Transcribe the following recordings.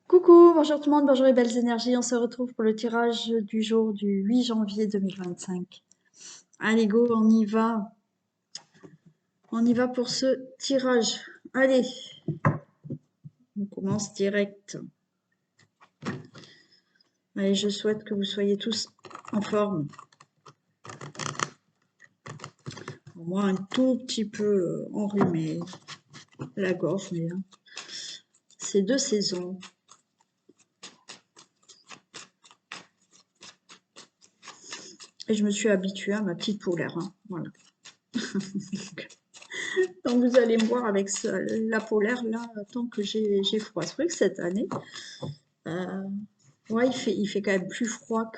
Coucou, bonjour tout le monde, bonjour les belles énergies. On se retrouve pour le tirage du jour du 8 janvier 2025. Allez, go, on y va. On y va pour ce tirage. Allez, on commence direct. Allez, je souhaite que vous soyez tous en forme. Au moins un tout petit peu enrhumé, la gorge, mais c'est de saison. Et je me suis habituée à ma petite polaire, hein, voilà. Donc vous allez me voir avec la polaire là, tant que j'ai froid. C'est vrai que cette année, ouais, il fait quand même plus froid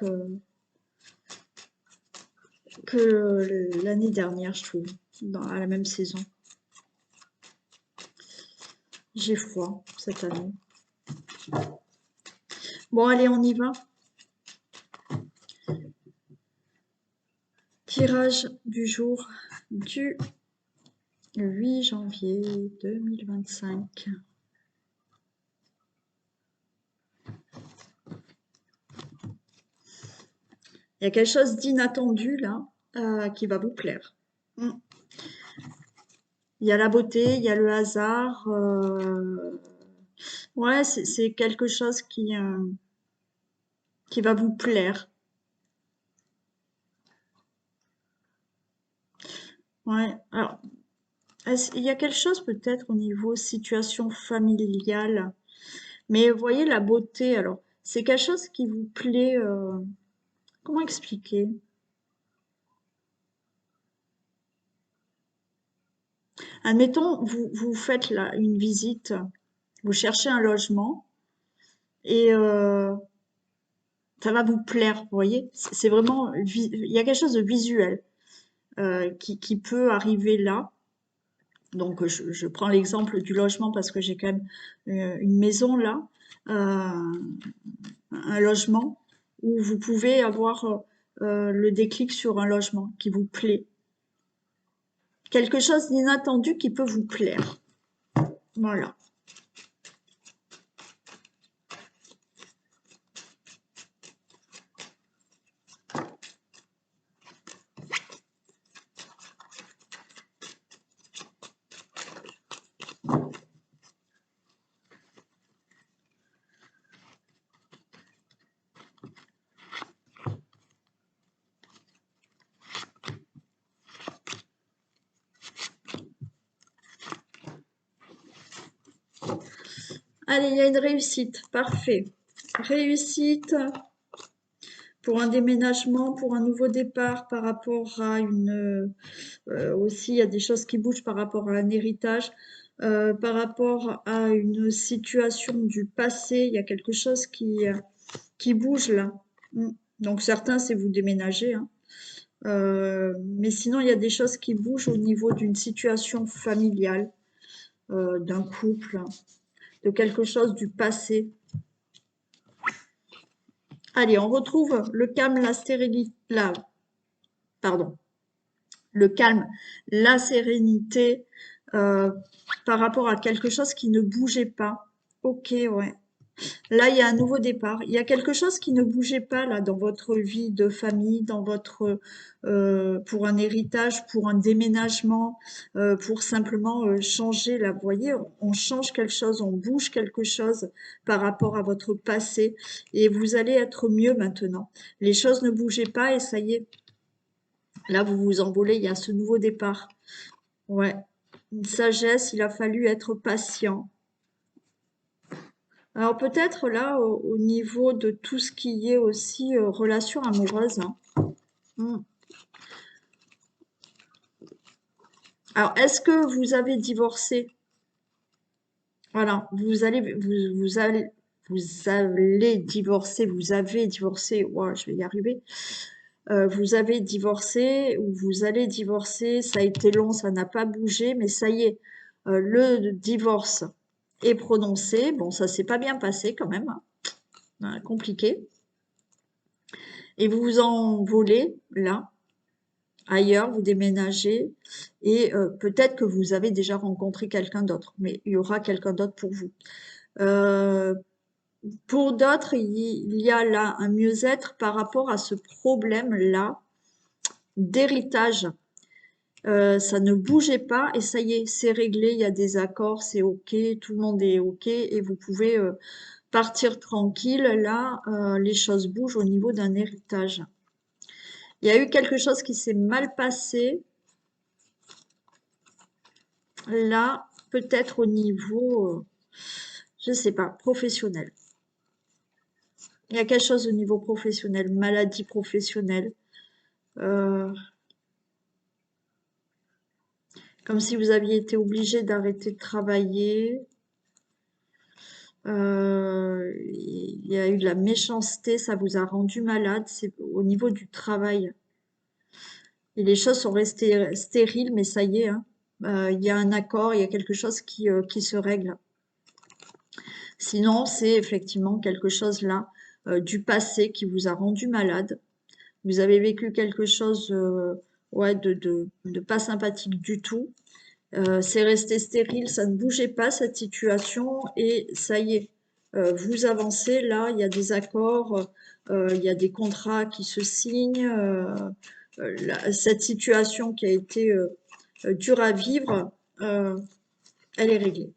que l'année dernière, je trouve, à la même saison. J'ai froid cette année. Bon, allez, on y va. Tirage du jour du 8 janvier 2025. Il y a quelque chose d'inattendu là qui va vous plaire. Il y a la beauté, il y a le hasard. Ouais, c'est quelque chose qui va vous plaire. Ouais, alors, il y a quelque chose peut-être au niveau situation familiale, mais vous voyez la beauté, alors, c'est quelque chose qui vous plaît, comment expliquer? Admettons, vous faites là une visite, vous cherchez un logement et ça va vous plaire, vous voyez? C'est vraiment, il y a quelque chose de visuel qui peut arriver là. Donc, je prends l'exemple du logement parce que j'ai quand même une maison là, un logement où vous pouvez avoir le déclic sur un logement qui vous plaît. Quelque chose d'inattendu qui peut vous plaire. Voilà. Allez, il y a une réussite. Parfait. Réussite pour un déménagement, pour un nouveau départ par rapport à une... aussi, il y a des choses qui bougent par rapport à un héritage, par rapport à une situation du passé. Il y a quelque chose qui bouge là. Donc certains, c'est vous déménager, hein. Mais sinon, il y a des choses qui bougent au niveau d'une situation familiale, d'un couple, de quelque chose du passé. Allez, on retrouve le calme, la sérénité, pardon, le calme, la sérénité par rapport à quelque chose qui ne bougeait pas. Ok, ouais. Là, il y a un nouveau départ. Il y a quelque chose qui ne bougeait pas là dans votre vie de famille, dans votre pour un héritage, pour un déménagement, pour simplement changer. Là, vous voyez, on change quelque chose, on bouge quelque chose par rapport à votre passé, et vous allez être mieux maintenant. Les choses ne bougeaient pas et ça y est. Là, vous vous envolez. Il y a ce nouveau départ. Ouais, une sagesse. Il a fallu être patient. Alors peut-être là, au niveau de tout ce qui est aussi relation amoureuse, hein. Hmm. Alors, est-ce que vous avez divorcé? Voilà, vous allez divorcer, vous avez divorcé. Ouah, je vais y arriver. Vous avez divorcé ou vous allez divorcer. Ça a été long, ça n'a pas bougé, mais ça y est, le divorce est prononcé. Bon, ça s'est pas bien passé quand même, hein, compliqué. Et vous vous envolez là, ailleurs, vous déménagez, et peut-être que vous avez déjà rencontré quelqu'un d'autre, mais il y aura quelqu'un d'autre pour vous. Euh, Pour d'autres, il y a là un mieux-être par rapport à ce problème-là d'héritage. Ça ne bougeait pas et ça y est, c'est réglé, il y a des accords, c'est OK, tout le monde est OK et vous pouvez partir tranquille. Là, les choses bougent au niveau d'un héritage. Il y a eu quelque chose qui s'est mal passé. Là, peut-être au niveau, je sais pas, professionnel. Il y a quelque chose au niveau professionnel, maladie professionnelle. Euh, Comme si vous aviez été obligé d'arrêter de travailler. Il y a eu de la méchanceté, ça vous a rendu malade. C'est au niveau du travail. Et les choses sont restées stériles, mais ça y est, hein. Il y a un accord, il y a quelque chose qui se règle. Sinon, c'est effectivement quelque chose là du passé qui vous a rendu malade. Vous avez vécu quelque chose ouais, de pas sympathique du tout. C'est resté stérile, ça ne bougeait pas cette situation et ça y est, vous avancez là, il y a des accords, il y a des contrats qui se signent. Cette situation qui a été dure à vivre, elle est réglée.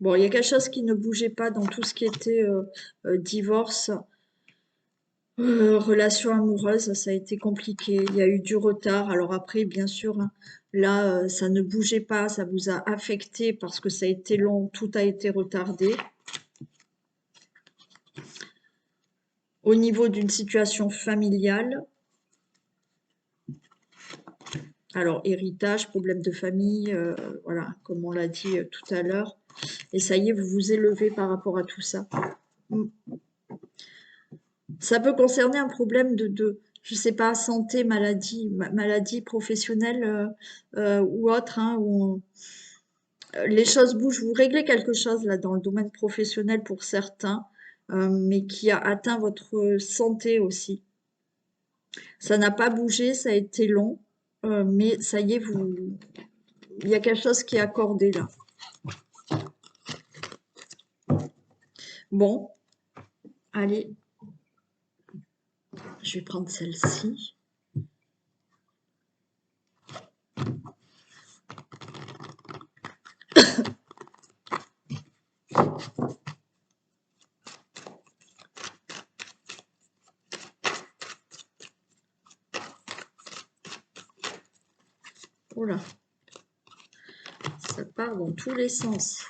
Bon, il y a quelque chose qui ne bougeait pas dans tout ce qui était divorce, relation amoureuse, ça a été compliqué. Il y a eu du retard. Alors après, bien sûr, hein, là, ça ne bougeait pas, ça vous a affecté parce que ça a été long, tout a été retardé. Au niveau d'une situation familiale, alors héritage, problème de famille, voilà, comme on l'a dit tout à l'heure. Et ça y est, vous vous élevez par rapport à tout ça. Mm. Ça peut concerner un problème je sais pas, santé, maladie professionnelle ou autre, hein, où les choses bougent. Vous réglez quelque chose là dans le domaine professionnel pour certains, mais qui a atteint votre santé aussi. Ça n'a pas bougé, ça a été long, mais ça y est, il y a quelque chose qui est accordé là. Bon, allez, je vais prendre celle-ci. Oula, ça part dans tous les sens.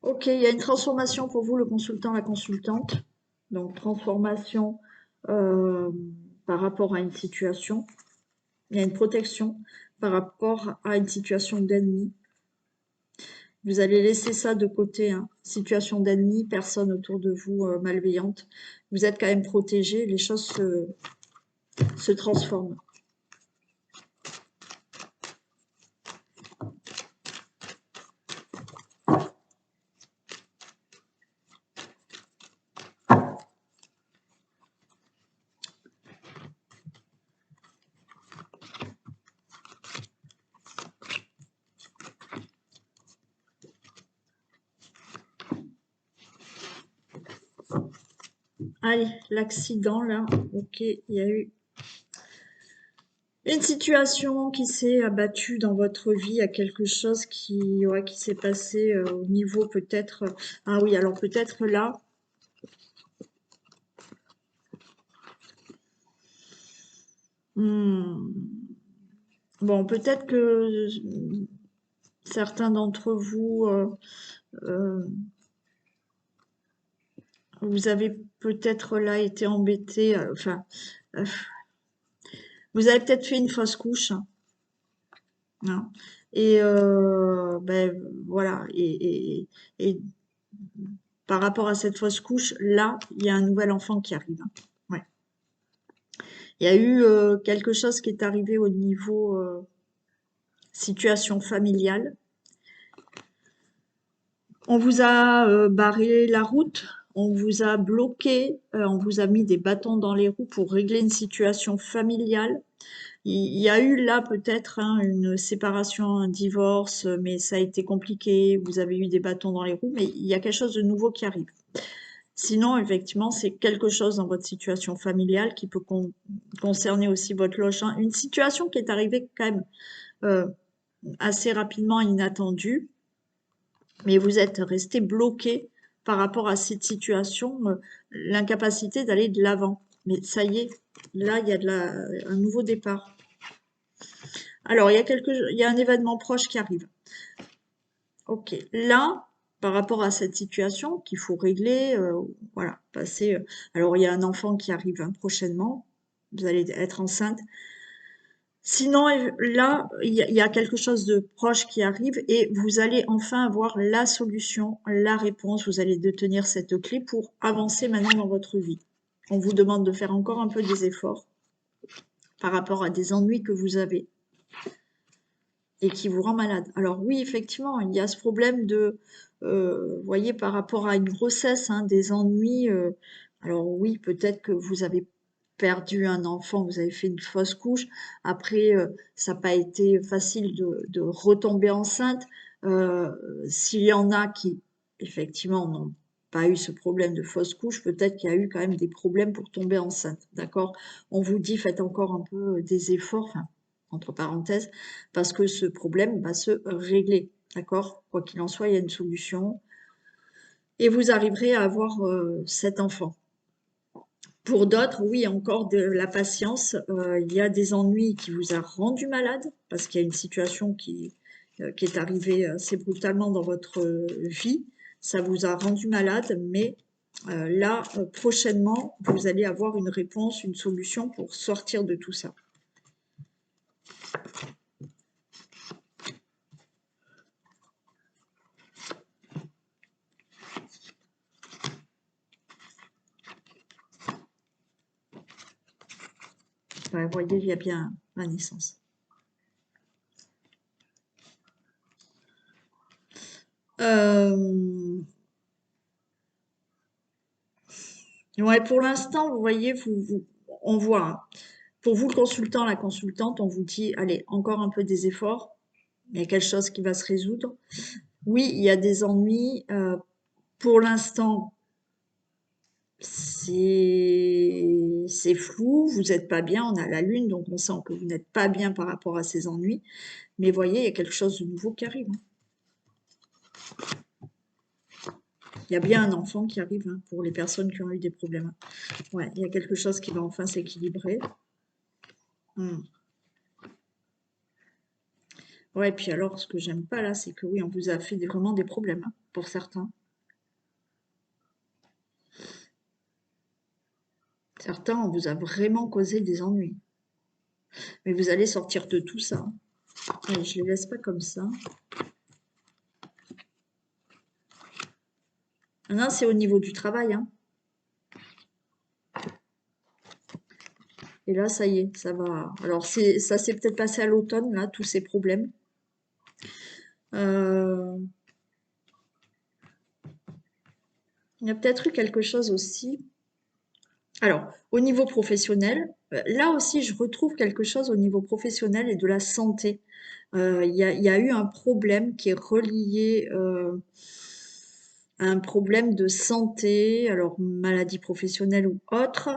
Ok, il y a une transformation pour vous, le consultant, la consultante. Donc, transformation euh, par rapport à une situation. Il y a une protection par rapport à une situation d'ennemi. Vous allez laisser ça de côté, hein. Situation d'ennemi, personne autour de vous malveillante. Vous êtes quand même protégé, les choses se transforment. Allez, l'accident là, ok, il y a eu une situation qui s'est abattue dans votre vie, à quelque chose ouais, qui s'est passé au niveau peut-être. Ah oui, alors peut-être là. Bon, peut-être que certains d'entre vous, vous avez peut-être là été embêtés. Enfin, euh, vous avez peut-être fait une fausse couche, hein. Et ben voilà. Et par rapport à cette fausse couche, là, il y a un nouvel enfant qui arrive, hein. Ouais. Il y a eu quelque chose qui est arrivé au niveau situation familiale. On vous a barré la route, on vous a bloqué, on vous a mis des bâtons dans les roues pour régler une situation familiale. Il y a eu là peut-être hein, une séparation, un divorce, mais ça a été compliqué, vous avez eu des bâtons dans les roues, mais il y a quelque chose de nouveau qui arrive. Sinon, effectivement, c'est quelque chose dans votre situation familiale qui peut concerner aussi votre logement. Une situation qui est arrivée quand même euh, assez rapidement, inattendue, mais vous êtes resté bloqué par rapport à cette situation, l'incapacité d'aller de l'avant. Mais ça y est, là, il y a un nouveau départ. Alors, il y a un événement proche qui arrive. Ok, là, par rapport à cette situation qu'il faut régler, voilà, passer. Alors, il y a un enfant qui arrive hein, prochainement. Vous allez être enceinte. Sinon, là, il y a quelque chose de proche qui arrive et vous allez enfin avoir la solution, la réponse. Vous allez détenir cette clé pour avancer maintenant dans votre vie. On vous demande de faire encore un peu des efforts par rapport à des ennuis que vous avez et qui vous rend malade. Alors oui, effectivement, il y a ce problème de, vous voyez, par rapport à une grossesse, hein, des ennuis. Alors oui, peut-être que vous avez perdu un enfant, vous avez fait une fausse couche. Après, ça n'a pas été facile de retomber enceinte. Euh, S'il y en a qui, effectivement, n'ont pas eu ce problème de fausse couche, peut-être qu'il y a eu quand même des problèmes pour tomber enceinte. D'accord? On vous dit, faites encore un peu des efforts. Enfin, entre parenthèses, parce que ce problème va se régler, d'accord? Quoi qu'il en soit, il y a une solution et vous arriverez à avoir cet enfant. Pour d'autres, oui, encore de la patience. Il y a des ennuis qui vous a rendu malade parce qu'il y a une situation qui est arrivée assez brutalement dans votre vie. Ça vous a rendu malade, mais là, prochainement, vous allez avoir une réponse, une solution pour sortir de tout ça. Ouais, vous voyez, il y a bien la naissance. Euh, ouais, pour l'instant, vous voyez, on voit. Hein. Pour vous, le consultant, la consultante, on vous dit, allez, encore un peu des efforts. Il y a quelque chose qui va se résoudre. Oui, il y a des ennuis. Pour l'instant, c'est flou. Vous n'êtes pas bien. On a la lune, donc on sent que vous n'êtes pas bien par rapport à ces ennuis. Mais voyez, il y a quelque chose de nouveau qui arrive. Hein. Il y a bien un enfant qui arrive hein, pour les personnes qui ont eu des problèmes. Ouais, il y a quelque chose qui va enfin s'équilibrer. Ouais, puis alors, ce que j'aime pas là, c'est que oui, on vous a fait vraiment des problèmes, hein, pour certains. Certains, on vous a vraiment causé des ennuis. Mais vous allez sortir de tout ça. Allez, je les laisse pas comme ça. Maintenant, c'est au niveau du travail, hein. Et là, ça y est, ça va. Alors, ça s'est peut-être passé à l'automne, là, tous ces problèmes. Euh, il y a peut-être eu quelque chose aussi. Alors, au niveau professionnel, là aussi, je retrouve quelque chose au niveau professionnel et de la santé. Il y a eu un problème qui est relié à un problème de santé, alors maladie professionnelle ou autre,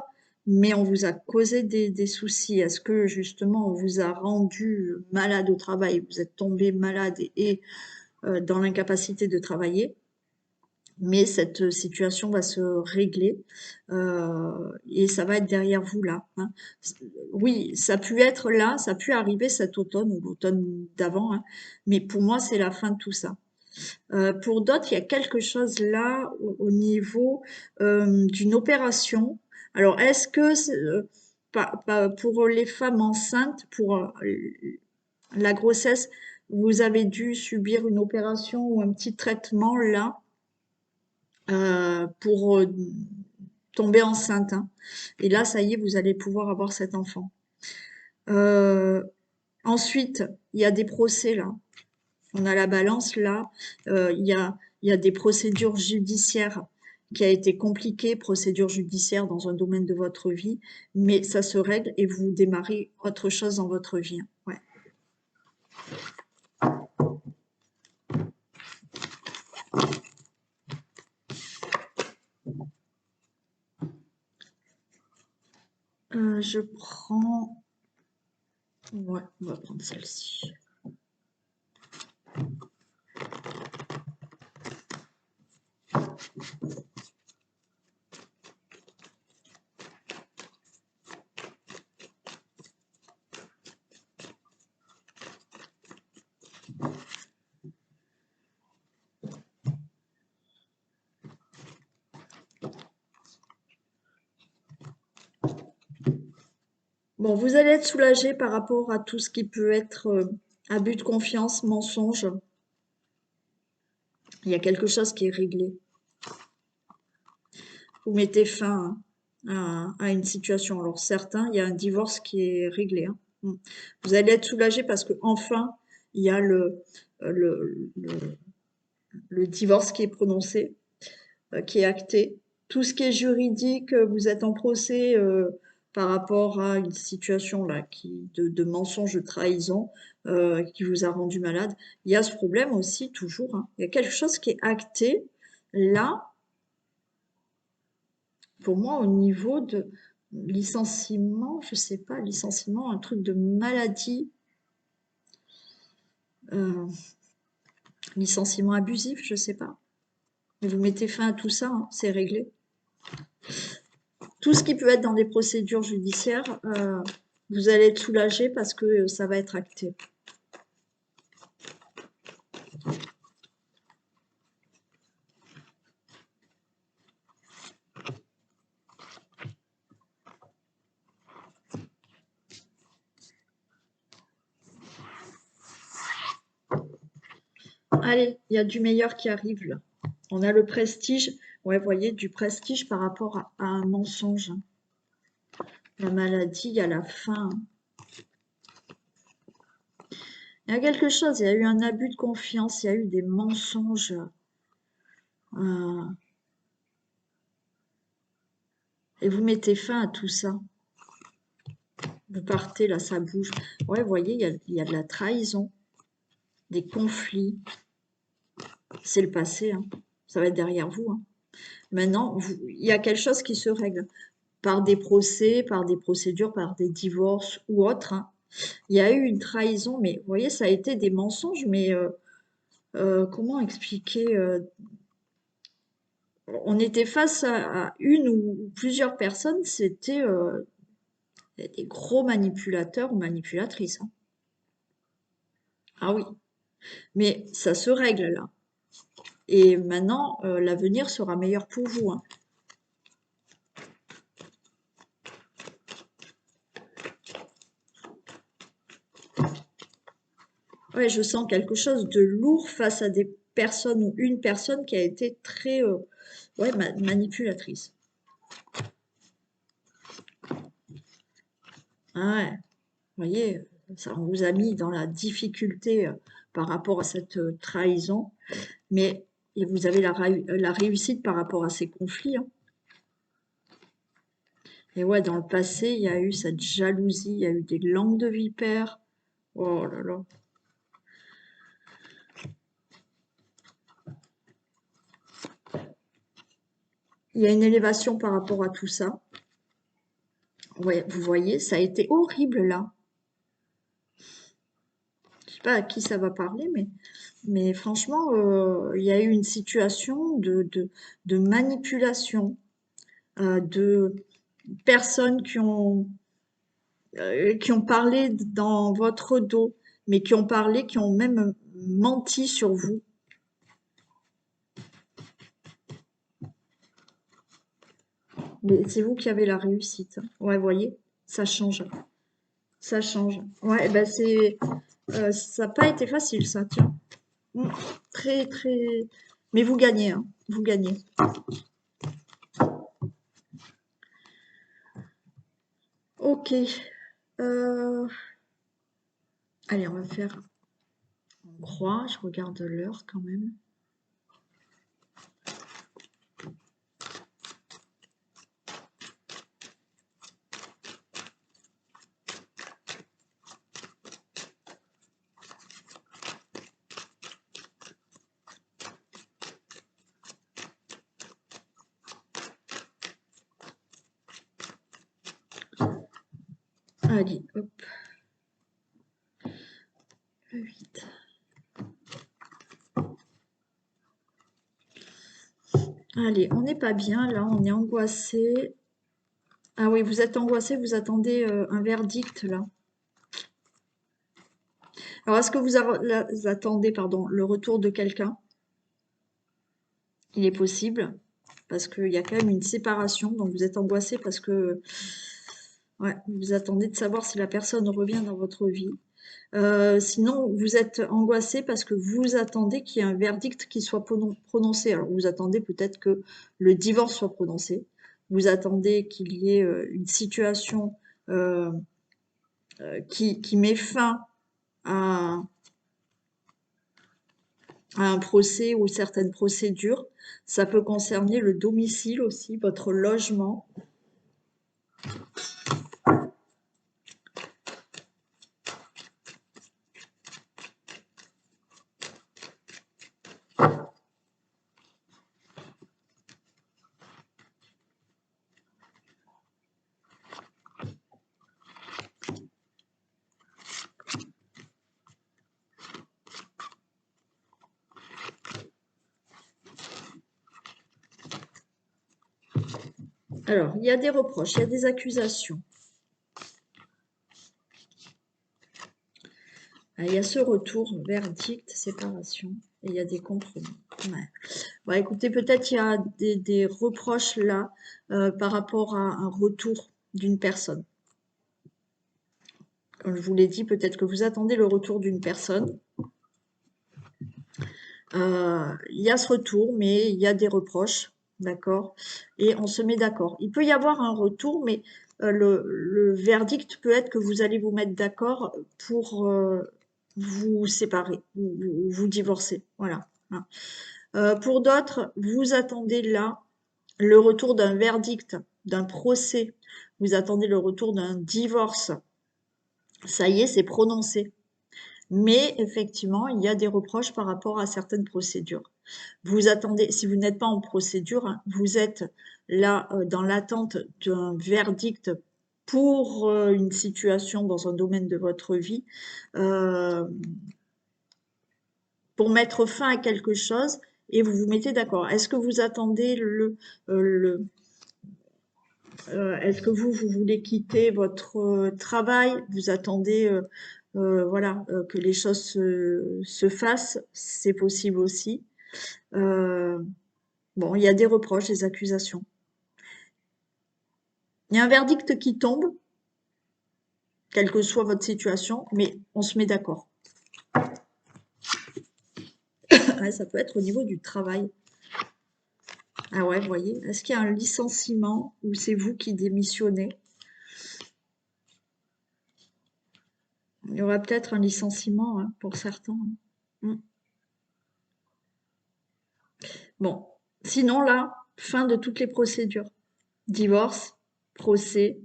mais on vous a causé des soucis. Est-ce que justement on vous a rendu malade au travail, vous êtes tombé malade et dans l'incapacité de travailler? Mais cette situation va se régler et ça va être derrière vous là. Hein. Oui, ça a pu être là, ça a pu arriver cet automne ou l'automne d'avant, hein, mais pour moi c'est la fin de tout ça. Pour d'autres, il y a quelque chose là au niveau d'une opération. Alors, est-ce que pour les femmes enceintes, pour la grossesse, vous avez dû subir une opération ou un petit traitement là pour tomber enceinte, hein. Et là, ça y est, vous allez pouvoir avoir cet enfant. Euh, Ensuite, il y a des procès là. On a la balance là. Il y il y a des procédures judiciaires qui a été compliquées, procédures judiciaires dans un domaine de votre vie, mais ça se règle et vous démarrez autre chose dans votre vie. Ouais. Je prends... Ouais, on va prendre celle-ci. Bon, vous allez être soulagé par rapport à tout ce qui peut être abus de confiance, mensonge. Il y a quelque chose qui est réglé. Vous mettez fin à une situation. Alors certains, il y a un divorce qui est réglé. Hein. Vous allez être soulagé parce que enfin, il y a le, le, le divorce qui est prononcé, qui est acté. Tout ce qui est juridique, vous êtes en procès par rapport à une situation là de mensonge, de trahison qui vous a rendu malade. Il y a ce problème aussi toujours. Hein. Il y a quelque chose qui est acté là pour moi, au niveau de licenciement, je sais pas, licenciement, un truc de maladie, euh, licenciement abusif, je sais pas. Mais vous mettez fin à tout ça, hein, c'est réglé. Tout ce qui peut être dans des procédures judiciaires, vous allez être soulagé parce que ça va être acté. Allez, il y a du meilleur qui arrive là. On a le prestige, ouais, vous voyez, du prestige par rapport à un mensonge. La maladie, il y a la faim. Il y a quelque chose, il y a eu un abus de confiance, il y a eu des mensonges. Et vous mettez fin à tout ça. Vous partez, là, ça bouge. Ouais, vous voyez, il y a de la trahison, des conflits. C'est le passé, hein. Ça va être derrière vous. Hein. Maintenant, il y a quelque chose qui se règle par des procès, par des procédures, par des divorces ou autres. Hein. Il y a eu une trahison, mais vous voyez, ça a été des mensonges, mais comment expliquer on était face à une ou plusieurs personnes, c'était des gros manipulateurs ou manipulatrices. Hein. Ah oui, mais ça se règle là. Et maintenant, l'avenir sera meilleur pour vous. Hein. Ouais, je sens quelque chose de lourd face à des personnes ou une personne qui a été très ouais, manipulatrice. Ah ouais, vous voyez, ça on vous a mis dans la difficulté par rapport à cette trahison, mais et vous avez la réussite par rapport à ces conflits. Hein. Et ouais, dans le passé, il y a eu cette jalousie, il y a eu des langues de vipère. Oh là là. Il y a une élévation par rapport à tout ça. Ouais, vous voyez, ça a été horrible là. Je sais pas à qui ça va parler, mais franchement, il y a eu une situation de manipulation, de personnes qui ont parlé dans votre dos, mais qui ont parlé, qui ont même menti sur vous. Mais c'est vous qui avez la réussite. Ouais, vous voyez, ça change. Ça change. Ouais, ben ça n'a pas été facile, ça, tiens. Mm. Très, très. Mais vous gagnez, hein. Vous gagnez. Ok. Euh, Allez, on va faire. On croit. Je regarde l'heure quand même. Allez, hop. Le 8. Allez, on n'est pas bien, là, on est angoissé. Ah oui, vous êtes angoissé, vous attendez un verdict, là. Alors, est-ce que vous attendez, pardon, le retour de quelqu'un? Il est possible, parce qu'il y a quand même une séparation, donc vous êtes angoissé parce que ouais, vous attendez de savoir si la personne revient dans votre vie. Sinon, vous êtes angoissé parce que vous attendez qu'il y ait un verdict qui soit prononcé. Alors, vous attendez peut-être que le divorce soit prononcé. Vous attendez qu'il y ait une situation euh, qui met fin à, à un procès ou certaines procédures. Ça peut concerner le domicile aussi, votre logement. Alors, il y a des reproches, il y a des accusations. Il y a ce retour, verdict, séparation, et il y a des compromis. Ouais. Bon, écoutez, peut-être il y a des reproches là par rapport à un retour d'une personne. Comme je vous l'ai dit, peut-être que vous attendez le retour d'une personne. Il y a ce retour, mais il y a des reproches, d'accord? Et on se met d'accord. Il peut y avoir un retour, mais le verdict peut être que vous allez vous mettre d'accord pour vous séparer, vous divorcer. Voilà. Pour d'autres, vous attendez là le retour d'un verdict, d'un procès. Vous attendez le retour d'un divorce. Ça y est, c'est prononcé. Mais effectivement, il y a des reproches par rapport à certaines procédures. Vous attendez, si vous n'êtes pas en procédure, hein, vous êtes là dans l'attente d'un verdict pour une situation dans un domaine de votre vie, euh, pour mettre fin à quelque chose et vous vous mettez d'accord. Est-ce que vous attendez est-ce que vous voulez quitter votre travail? Vous attendez voilà, que les choses se fassent, c'est possible aussi. Bon, il y a des reproches, des accusations. Il y a un verdict qui tombe, quelle que soit votre situation, mais on se met d'accord. Ouais, ça peut être au niveau du travail. Ah ouais, vous voyez, est-ce qu'il y a un licenciement ou c'est vous qui démissionnez? Il y aura peut-être un licenciement hein, pour certains. Mm. Bon, sinon là, fin de toutes les procédures. Divorce, procès,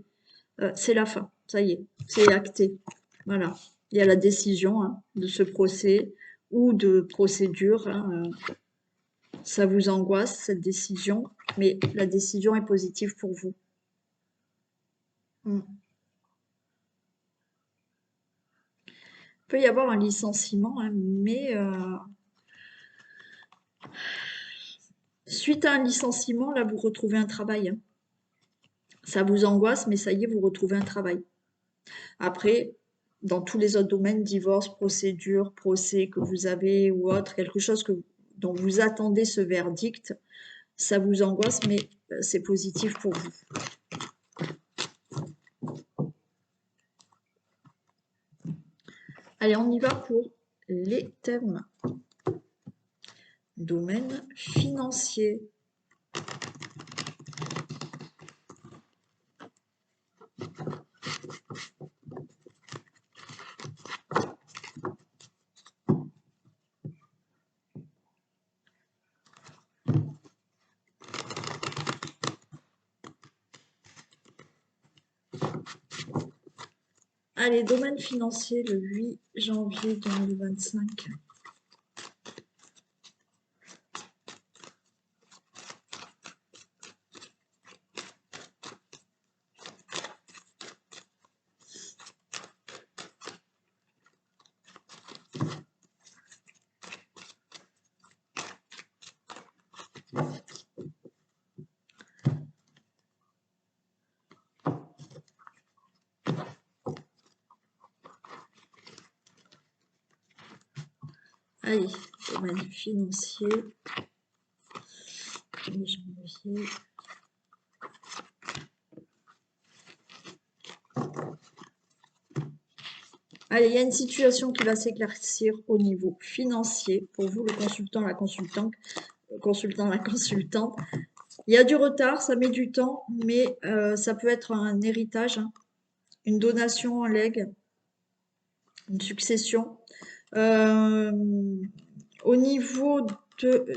c'est la fin. Ça y est, c'est acté. Voilà. Il y a la décision hein, de ce procès ou de procédure. Hein, ça vous angoisse, cette décision, mais la décision est positive pour vous. Mm. Il peut y avoir un licenciement, hein, mais suite à un licenciement, là, vous retrouvez un travail. Hein. Ça vous angoisse, mais ça y est, vous retrouvez un travail. Après, dans tous les autres domaines, divorce, procédure, procès que vous avez ou autre, quelque chose dont vous attendez ce verdict, ça vous angoisse, mais c'est positif pour vous. Allez, on y va pour les thèmes. Domaine financier. Allez, domaine financier le 8 janvier 2025. Allez, domaine financier. Janvier. Allez, il y a une situation qui va s'éclaircir au niveau financier. Pour vous, le consultant, la consultante, la consultante. Il y a du retard, ça met du temps, mais ça peut être un héritage, hein, une donation, un legs, une succession. Au niveau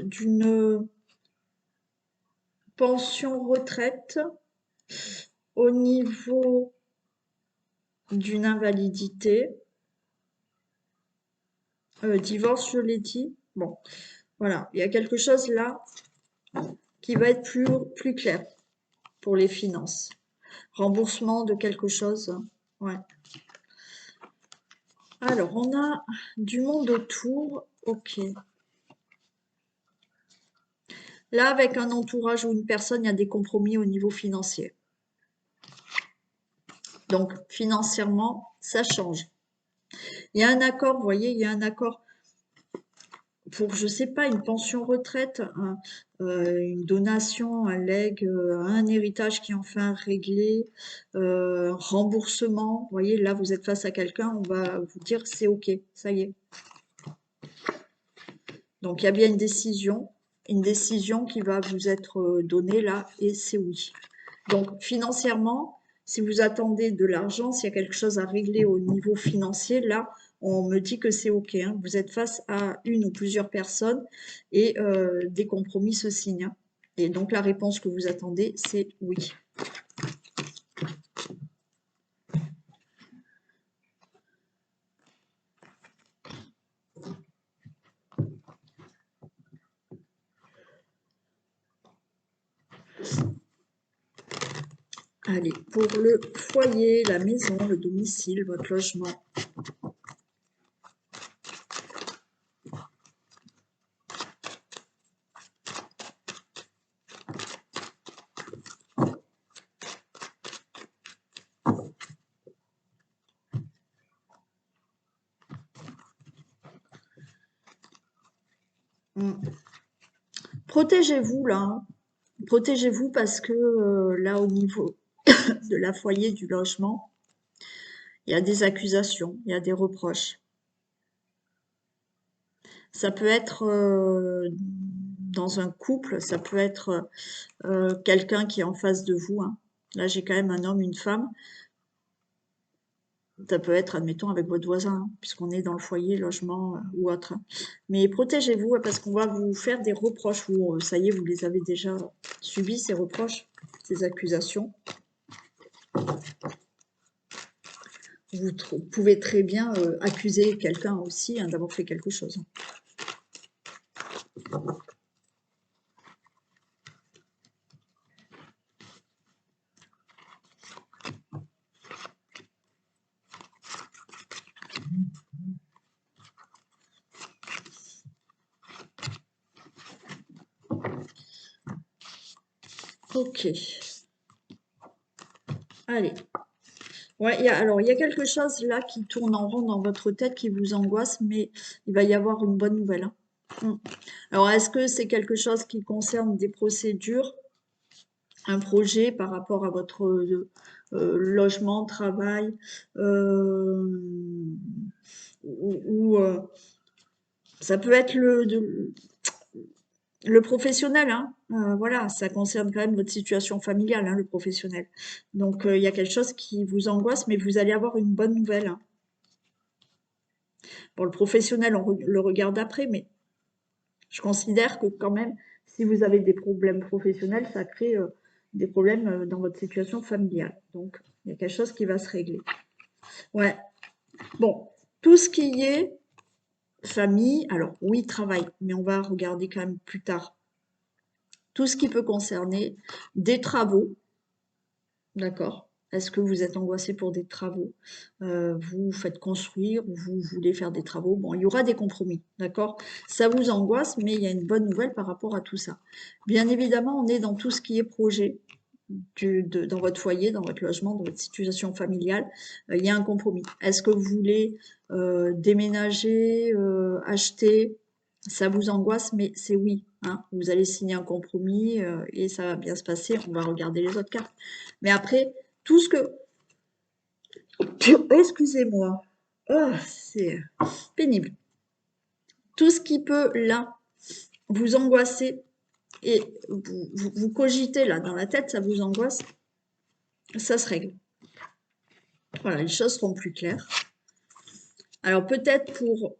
d'une pension retraite, au niveau d'une invalidité, divorce, je l'ai dit. Bon, voilà, il y a quelque chose là qui va être plus clair pour les finances. Remboursement de quelque chose, ouais. Alors, on a du monde autour, ok. Là, avec un entourage ou une personne, il y a des compromis au niveau financier. Donc, financièrement, ça change. Il y a un accord, vous voyez, il y a un accord pour, je sais pas, une pension retraite, une donation, un legs, un héritage qui est enfin réglé, un remboursement. Vous voyez, là, vous êtes face à quelqu'un, on va vous dire c'est OK, ça y est. Donc, il y a bien une décision qui va vous être donnée là, et c'est oui. Donc, financièrement, si vous attendez de l'argent, s'il y a quelque chose à régler au niveau financier, là, on me dit que c'est OK, hein. Vous êtes face à une ou plusieurs personnes et des compromis se signent, hein. Et donc, la réponse que vous attendez, c'est oui. Allez, pour le foyer, la maison, le domicile, votre logement. Protégez-vous là, hein. Protégez-vous parce que là, au niveau de la foyer, du logement, il y a des accusations, il y a des reproches. Ça peut être dans un couple, ça peut être quelqu'un qui est en face de vous, hein. Là, j'ai quand même un homme, une femme. Ça peut être, admettons, avec votre voisin, hein, puisqu'on est dans le foyer, logement ou autre, hein. Mais protégez-vous, parce qu'on va vous faire des reproches. Vous, ça y est, vous les avez déjà subis, ces reproches, ces accusations. Vous pouvez très bien accuser quelqu'un aussi, hein, d'avoir fait quelque chose. Ok. Allez. Ouais, alors il y a quelque chose là qui tourne en rond dans votre tête, qui vous angoisse, mais il va y avoir une bonne nouvelle, hein. Alors, est-ce que c'est quelque chose qui concerne des procédures, un projet par rapport à votre logement, travail, ou ça peut être le professionnel, hein. Voilà, ça concerne quand même votre situation familiale, hein, le professionnel. Donc, il y a quelque chose qui vous angoisse, mais vous allez avoir une bonne nouvelle, hein. Pour le professionnel, on le regarde après, mais je considère que quand même, si vous avez des problèmes professionnels, ça crée des problèmes dans votre situation familiale. Donc, il y a quelque chose qui va se régler. Ouais. Bon, tout ce qui est famille, alors oui, travail, mais on va regarder quand même plus tard. Tout ce qui peut concerner des travaux, d'accord? Est-ce que vous êtes angoissé pour des travaux? Vous faites construire, vous voulez faire des travaux. Bon, il y aura des compromis, d'accord? Ça vous angoisse, mais il y a une bonne nouvelle par rapport à tout ça. Bien évidemment, on est dans tout ce qui est projet, dans votre foyer, dans votre logement, dans votre situation familiale. Il y a un compromis. Est-ce que vous voulez déménager, acheter? Ça vous angoisse, mais c'est oui, hein. Vous allez signer un compromis et ça va bien se passer. On va regarder les autres cartes. Mais après, tout ce que... Excusez-moi. Oh, c'est pénible. Tout ce qui peut, là, vous angoisser et vous cogitez, là, dans la tête, ça vous angoisse, ça se règle. Voilà, les choses seront plus claires. Alors, peut-être pour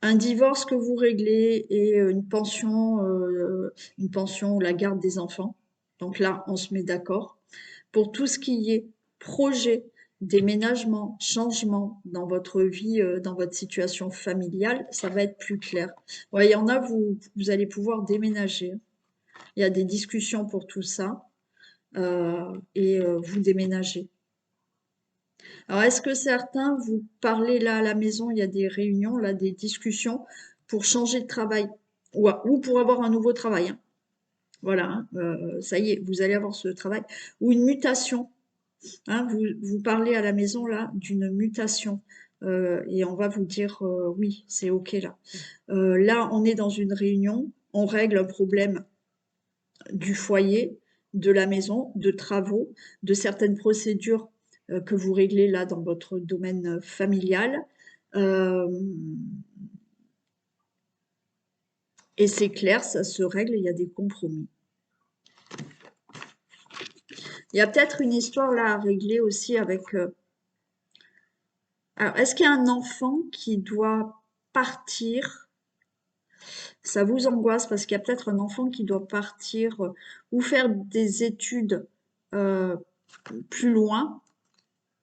un divorce que vous réglez et une pension ou la garde des enfants. Donc là, on se met d'accord. Pour tout ce qui est projet, déménagement, changement dans votre vie, dans votre situation familiale, ça va être plus clair. Ouais, il y en a, vous allez pouvoir déménager. Il y a des discussions pour tout ça et vous déménagez. Alors, est-ce que certains, vous parlez là à la maison, il y a des réunions, là, des discussions pour changer de travail ou pour avoir un nouveau travail, hein. Voilà, hein, ça y est, vous allez avoir ce travail. Ou une mutation, hein, vous parlez à la maison là d'une mutation et on va vous dire oui, c'est OK là. Là, on est dans une réunion, on règle un problème du foyer, de la maison, de travaux, de certaines procédures que vous réglez là dans votre domaine familial. Euh, et c'est clair, ça se règle, il y a des compromis. Il y a peut-être une histoire là à régler aussi avec... Alors, est-ce qu'il y a un enfant qui doit partir? Ça vous angoisse parce qu'il y a peut-être un enfant qui doit partir ou faire des études euh, plus loin,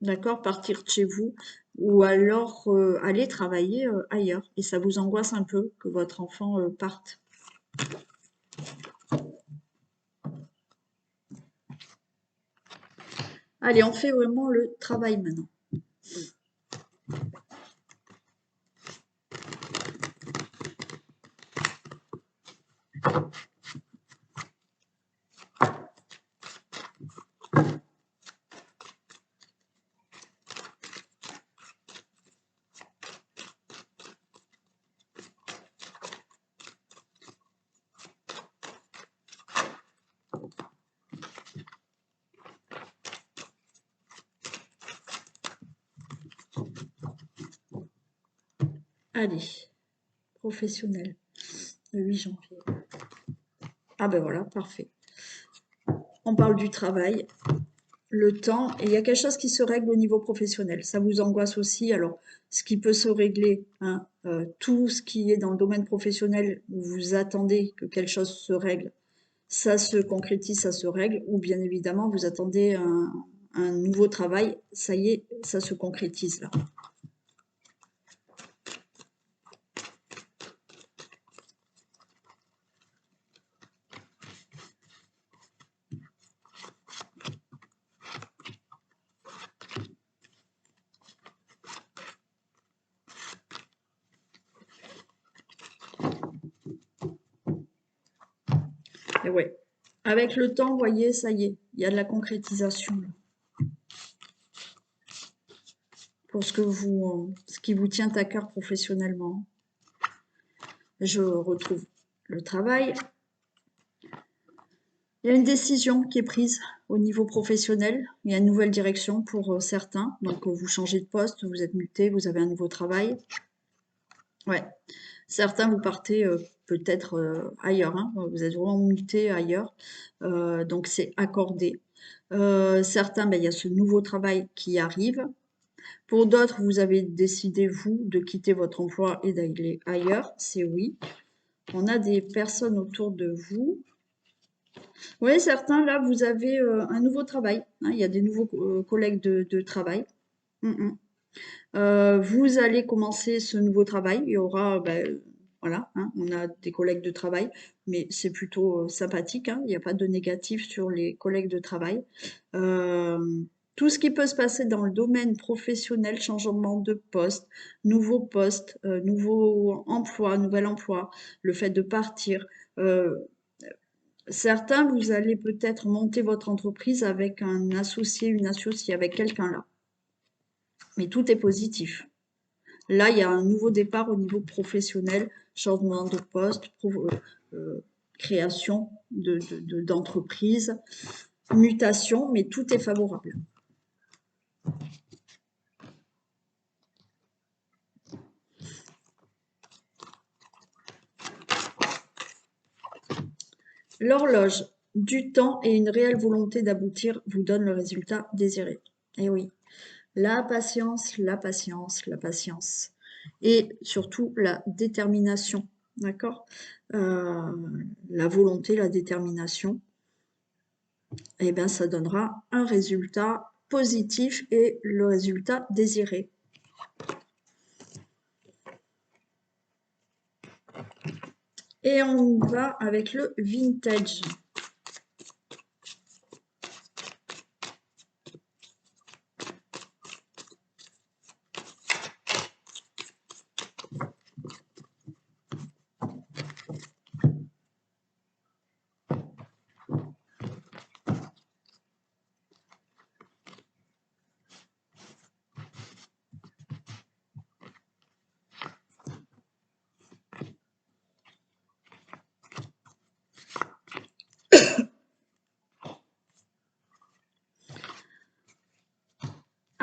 d'accord, partir de chez vous, ou alors aller travailler ailleurs. Et ça vous angoisse un peu que votre enfant parte. Allez, on fait vraiment le travail maintenant. Allez, professionnel, le 8 janvier. Ah ben voilà, parfait. On parle du travail, le temps, et il y a quelque chose qui se règle au niveau professionnel. Ça vous angoisse aussi, alors ce qui peut se régler, hein, tout ce qui est dans le domaine professionnel où vous attendez que quelque chose se règle, ça se concrétise, ça se règle, ou bien évidemment vous attendez un nouveau travail, ça y est, ça se concrétise là. Et ouais, avec le temps, vous voyez, ça y est, il y a de la concrétisation là, pour ce qui vous tient à cœur professionnellement. Je retrouve le travail. Il y a une décision qui est prise au niveau professionnel. Il y a une nouvelle direction pour certains. Donc, vous changez de poste, vous êtes muté, vous avez un nouveau travail. Ouais. Certains, vous partez peut-être ailleurs, hein. Vous êtes vraiment muté ailleurs. Donc, c'est accordé. Certains, ben, il y a ce nouveau travail qui arrive. Pour d'autres, vous avez décidé, vous, de quitter votre emploi et d'aller ailleurs. C'est oui. On a des personnes autour de vous. Oui, certains, là, vous avez un nouveau travail, hein. Il y a des nouveaux collègues de travail. Vous allez commencer ce nouveau travail. Il y aura ben, voilà, hein, on a des collègues de travail, mais c'est plutôt sympathique, hein, il n'y a pas de négatif sur les collègues de travail. Euh, tout ce qui peut se passer dans le domaine professionnel, changement de poste, nouveau emploi, nouvel emploi, le fait de partir. euh, Certains, vous allez peut-être monter votre entreprise avec un associé, une associée, avec quelqu'un là. Mais tout est positif. Là, il y a un nouveau départ au niveau professionnel, changement de poste, création d'entreprise, mutation, mais tout est favorable. L'horloge du temps et une réelle volonté d'aboutir vous donne le résultat désiré. Et oui, la patience, la patience, la patience. Et surtout la détermination. D'accord. La volonté, la détermination. Eh bien, ça donnera un résultat positif et le résultat désiré. Et on va avec le vintage.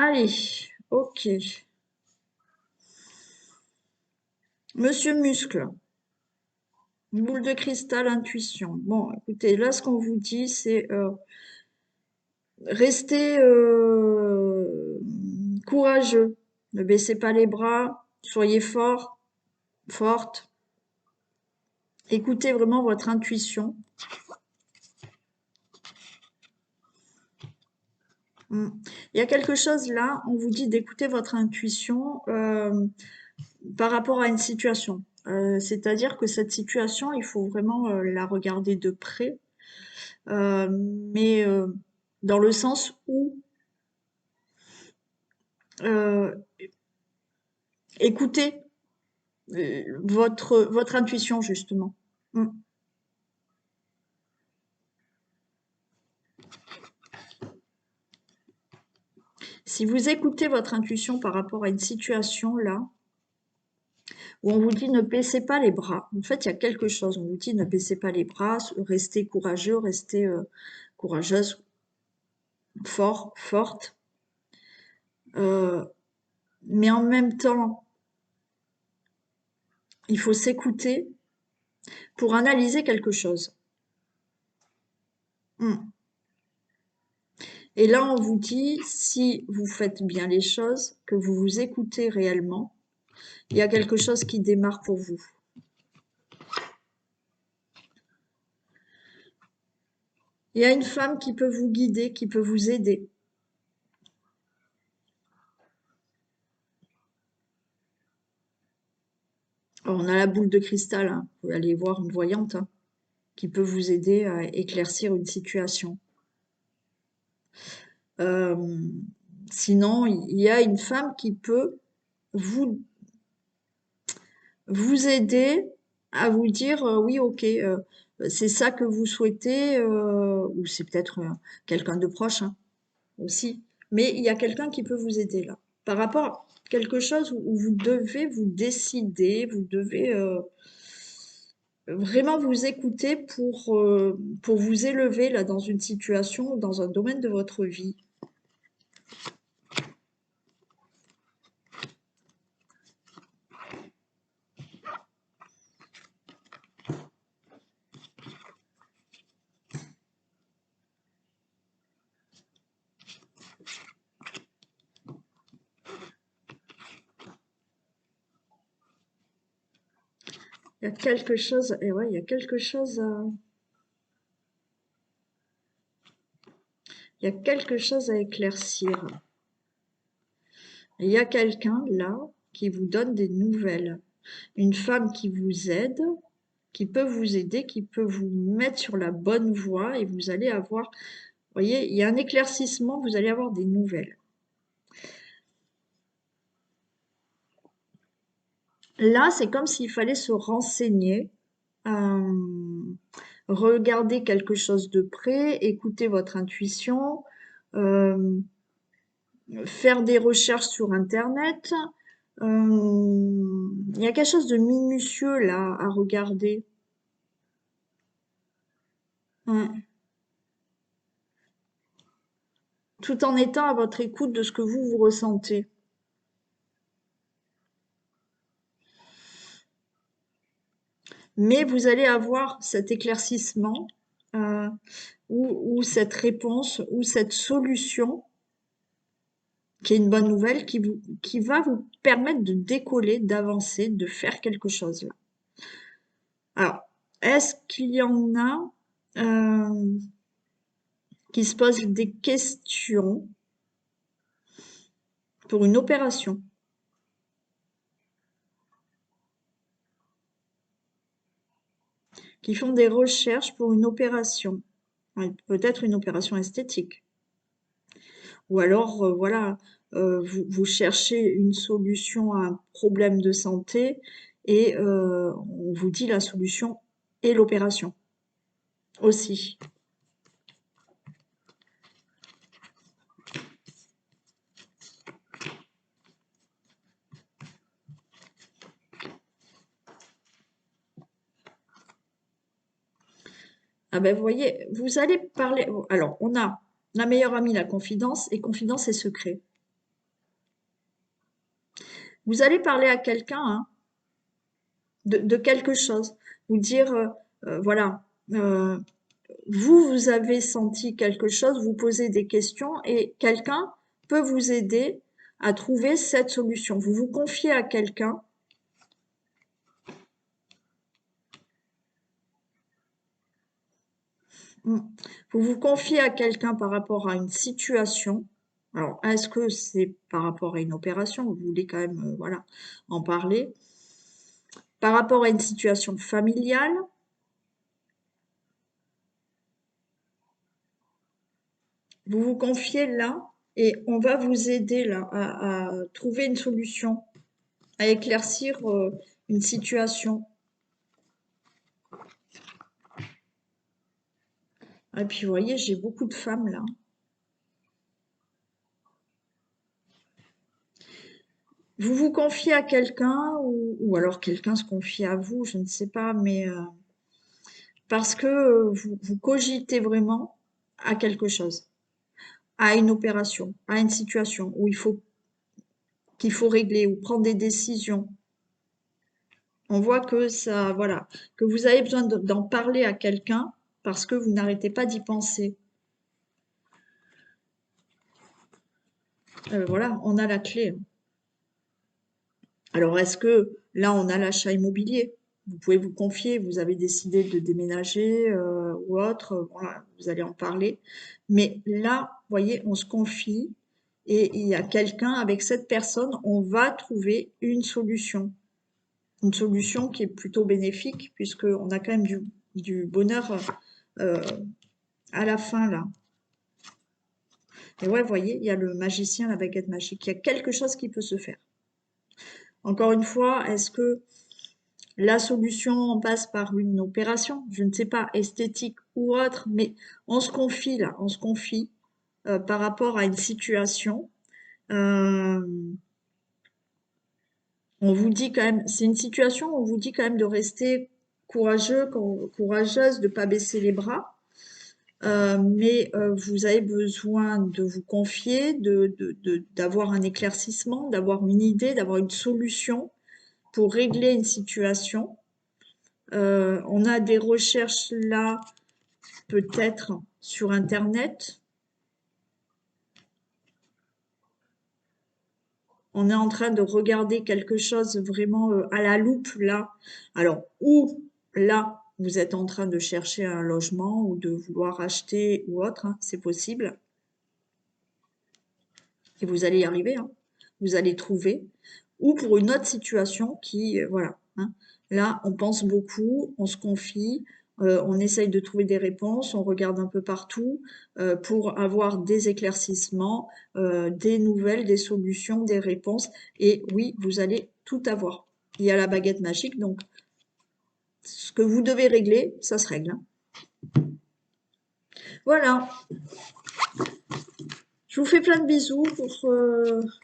Allez, ok. Monsieur Muscle, boule de cristal, intuition. Bon, écoutez, là, ce qu'on vous dit, c'est restez courageux. Ne baissez pas les bras, soyez fort, forte. Écoutez vraiment votre intuition. Mm. Il y a quelque chose là, on vous dit d'écouter votre intuition par rapport à une situation. C'est-à-dire que cette situation, il faut vraiment la regarder de près, mais dans le sens où euh, écoutez votre intuition justement. Mm. Si vous écoutez votre intuition par rapport à une situation là, où on vous dit ne baissez pas les bras. En fait, il y a quelque chose. On vous dit ne baissez pas les bras, restez courageux, restez courageuse, fort, forte. Euh, mais en même temps, il faut s'écouter pour analyser quelque chose. Hmm. Et là, on vous dit, si vous faites bien les choses, que vous vous écoutez réellement, il y a quelque chose qui démarre pour vous. Il y a une femme qui peut vous guider, qui peut vous aider. Alors, on a la boule de cristal, hein. Vous pouvez aller voir une voyante, hein, qui peut vous aider à éclaircir une situation. Euh, Sinon, il y a une femme qui peut vous, vous aider à vous dire oui, ok, c'est ça que vous souhaitez, ou c'est peut-être quelqu'un de proche hein, aussi. Mais il y a quelqu'un qui peut vous aider là. Par rapport à quelque chose où vous devez vous décider, vous devez vraiment vous écouter pour vous élever là dans une situation ou dans un domaine de votre vie. Il y a quelque chose, et ouais, il y a quelque chose il y a quelque chose à éclaircir. Il y a quelqu'un là qui vous donne des nouvelles. Une femme qui vous aide, qui peut vous aider, qui peut vous mettre sur la bonne voie et vous allez avoir, vous voyez, il y a un éclaircissement, vous allez avoir des nouvelles. Là, c'est comme s'il fallait se renseigner, regarder quelque chose de près, écouter votre intuition, euh, faire des recherches sur Internet. Il y a quelque chose de minutieux là à regarder. Ouais. Tout en étant à votre écoute de ce que vous ressentez. Mais vous allez avoir cet éclaircissement euh, ou cette réponse ou cette solution qui est une bonne nouvelle qui va vous permettre de décoller, d'avancer, de faire quelque chose là. Alors, est-ce qu'il y en a qui se posent des questions pour une opération, qui font des recherches pour une opération, ouais, peut-être une opération esthétique, ou alors voilà, vous cherchez une solution à un problème de santé et on vous dit la solution et l'opération aussi. Ah ben vous voyez, vous allez parler. Alors, on a la meilleure amie, la confidence, et confidence et secret. Vous allez parler à quelqu'un hein, de quelque chose, vous dire, voilà, euh, vous avez senti quelque chose, vous posez des questions et quelqu'un peut vous aider à trouver cette solution. Vous vous confiez à quelqu'un. Mm. Vous vous confiez à quelqu'un par rapport à une situation. Alors, est-ce que c'est par rapport à une opération? Vous voulez quand même, voilà, en parler. Par rapport à une situation familiale, vous vous confiez là et on va vous aider là à trouver une solution, à éclaircir une situation. Et puis, vous voyez, j'ai beaucoup de femmes là. Vous vous confiez à quelqu'un ou alors quelqu'un se confie à vous, je ne sais pas, mais parce que vous cogitez vraiment à quelque chose, à une opération, à une situation où qu'il faut régler ou prendre des décisions. On voit que ça, voilà, que vous avez besoin d'en parler à quelqu'un parce que vous n'arrêtez pas d'y penser. Voilà, on a la clé. Alors, est-ce que là, on a l'achat immobilier? Vous pouvez vous confier, vous avez décidé de déménager ou autre, voilà, vous allez en parler. Mais là, vous voyez, on se confie et il y a quelqu'un, avec cette personne, on va trouver une solution. Une solution qui est plutôt bénéfique puisqu'on a quand même du bonheur euh, à la fin là. Et ouais, vous voyez, il y a le magicien, la baguette magique. Il y a quelque chose qui peut se faire. Encore une fois, est-ce que la solution passe par une opération, je ne sais pas, esthétique ou autre, mais on se confie là, on se confie par rapport à une situation. Euh, on vous dit quand même, c'est une situation où on vous dit quand même de rester courageux, courageuse, de ne pas baisser les bras. Mais vous avez besoin de vous confier, d'avoir un éclaircissement, d'avoir une idée, d'avoir une solution pour régler une situation. On a des recherches là, peut-être sur Internet. On est en train de regarder quelque chose vraiment à la loupe là. Alors, ou là, vous êtes en train de chercher un logement ou de vouloir acheter ou autre, hein, c'est possible. Et vous allez y arriver, hein. Vous allez trouver. ou pour une autre situation qui, voilà, hein. Là, on pense beaucoup, on se confie, on essaye de trouver des réponses, on regarde un peu partout pour avoir des éclaircissements, des nouvelles, des solutions, des réponses. Et oui, vous allez tout avoir. Il y a la baguette magique, donc ce que vous devez régler, ça se règle, hein. Voilà, je vous fais plein de bisous pour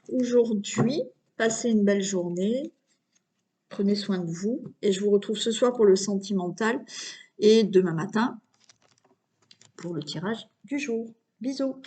aujourd'hui. Passez une belle journée. Prenez soin de vous. Et je vous retrouve ce soir pour le sentimental et demain matin pour le tirage du jour. Bisous.